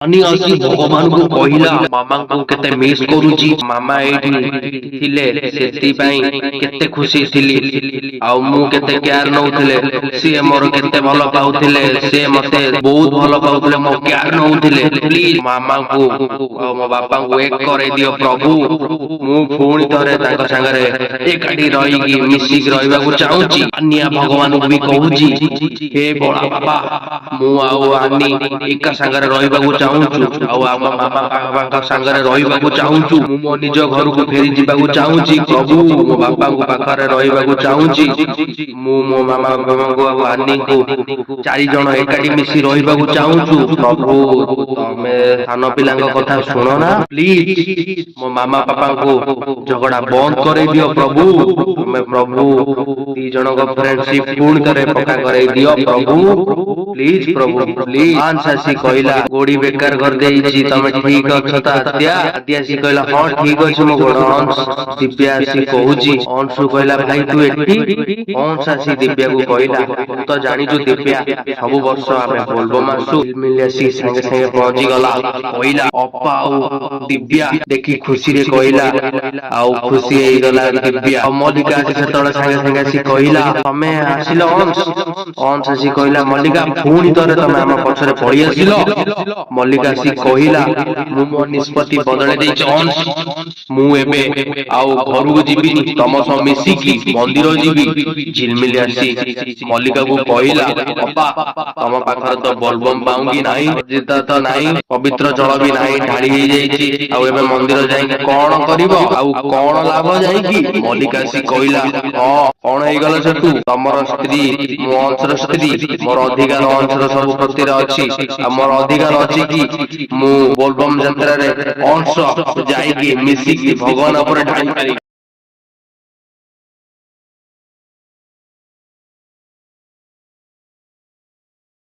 ଅନିଅସି ଭଗବାନଙ୍କୁ କହିଲା ମାମାଙ୍କୁ କେତେ ମିସ୍ କରୁଛି। ମାମା ଏଇଠି ଥିଲେ ସେଥିପାଇଁ କେତେ ଖୁସି ଥିଲି। ଆଉ ମୁଁ କେତେ କେୟାର ନଉଥିଲେ, ସିଏ ମୋର କେତେ ଭଲ ପାଉଥିଲେ, ସିଏ ମତେ ବହୁତ ଭଲ ପାଉଥିଲେ, ମୋ କେୟାର ନଉଥିଲେ। ପ୍ଲିଜ ମାମାଙ୍କୁ ଆଉ ମୋ ବାପାଙ୍କୁ ଏକ କରେଇ ଦିଅ ପ୍ରଭୁ। ମୁଁ ପୁଣି ଥରେ ତାଙ୍କ ସାଙ୍ଗରେ ଏକାଠି ରହିକି ମିଶିକି ରହିବାକୁ ଚାହୁଁଛି। ଆନିଆ ଭଗବାନଙ୍କୁ ବି କହୁଛି, ହେ ବଳା ବାବା, ମୁଁ ଆଉ ଆନି ଏକା ସାଙ୍ଗରେ ରହିବାକୁ ଚାହୁଁଛୁ, ଆଉ ଆମ ମାମା ବାପାଙ୍କ ସାଙ୍ଗରେ ରହିବାକୁ ଚାହୁଁଛୁ। ମୁଁ ମୋ ନିଜ ଘରକୁ ଫେରି ଯିବାକୁ ଚାହୁଁଛି ପ୍ରଭୁ। ମୋ ବାପାଙ୍କ ପାଖରେ ରହିବାକୁ ଚାହୁଁଛି। ମୁଁ ମୋ ମାମା ବାବାଙ୍କୁ ଆଉ ଆନିଙ୍କୁ 4 ଜଣ ଏକାଠି ମିଶି ରହିବାକୁ ଚାହୁଁଛୁ। ପ୍ରଭୁ ତମେ ସାନ ପିଲାଙ୍କ କଥା ଶୁଣ ନା, ପ୍ଲିଜ ମୋ ମାମା ବାପାଙ୍କୁ ଝଗଡା ବନ୍ଦ କରେଇ ଦିଅ ପ୍ରଭୁ। ତମେ ପ୍ରଭୁ 2 ଜଣଙ୍କ ଫ୍ରେଣ୍ଡସିପ ପୁଣି ଥରେ ପକ୍କା କରେଇ ଦିଅ ପ୍ରଭୁ। ପ୍ଲିଜ ପ୍ରଭୁ ପ୍ଲିଜ। ଆସି କହିଲା ଗୋଡି ବେକାର କରିଦେଇଛି, ତମେ ଠିକ ଅଛ ତ ଆଦ୍ୟା? ଆଦ୍ୟା ଆସି କହିଲା ହଁ ଠିକ ଅଛି ମୋ ଗୋଡ। ଅଂଶ ଦିବ୍ୟା ଆସି କହୁଛି, ଅଂଶୁ କହିଲା ଭାଇ ତୁ ଏଠି? ଅଂଶ ଆସି ଦିବ୍ୟାକୁ କହିଲା, ତୁ ତ ଜାଣିଛୁ ଦିବ୍ୟା ସବୁ ବର୍ଷ ଆମେ ବୋଲବମ ଆସୁ। ଝିଲମିଲି ଆସି ସାଙ୍ଗେ ସାଙ୍ଗେ ପହଞ୍ଚିଗଲା। କହିଲା ଅପା ଆଉ ଦିବ୍ୟା ଦେଖି ଖୁସିରେ କହିଲା, ଆଉ ଖୁସି ହେଇଗଲା ଦିବ୍ୟା। ଆଉ ମଲ୍ଲିକା ଆସି ସେତେବେଳେ ସାଙ୍ଗେ ସାଙ୍ଗେ ଆସି କହିଲା ତମେ ଆସିଲ ଅଂଶ? ଅଂଶ ଆସି କହିଲା ମଲ୍ଲିକା ପୁଣି ଥରେ ତମେ ଆମ ପଛରେ ପଳେଇ ଆସିଲ? ମଲ୍ଲିକା ଆସି କହିଲା ମୁଁ ମୋ ନିଷ୍ପତ୍ତି ବଦଳେଇ ଦେଇଛି ଅଂଶ। ମୁଁ ଏବେ ଆଉ ଘରକୁ ଯିବିନି, ତମ ସହ ମିଶିକି ମନ୍ଦିର ଯିବି। ଝିଲମିଲି ଆସି ମଲ୍ଲିକାକୁ କହିଲା ଅପା ତମ ପାଖରେ ତ ବୋଲବମ ପାଉଙ୍ଗି ନାହିଁ, ଜିତା ତ ନାହିଁ, ପବିତ୍ର ଜଳ ବି ନାହିଁ, ଢାଳି ହେଇଯାଇଛି। ଆଉ ଏବେ ମନ୍ଦିର ଯାଇକି କଣ କରିବ? ଆଉ କଣ ଲାଭ ଯାଇକି? ମଲ୍ଲିକା ଆସି କହିଲା ହଁ କଣ ହେଇଗଲା ସେଠୁ? ତମର ସ୍ତ୍ରୀ, ମୁଁ ଅଂଶର ସ୍ତ୍ରୀ, ମୋର ଅଧିକାର ଅଂଶର ସବୁ ପ୍ରତିରେ ଅଛି। ଆଉ ମୋର ଅଧିକାର ଅଛି କି ମୁଁ ବୋଲବମ ଯାତ୍ରାରେ ଅଂଶ ଯାଇକି ମିଶିକି ଭଗବାନ ଉପରେ ଢାଳି ପାରିବି।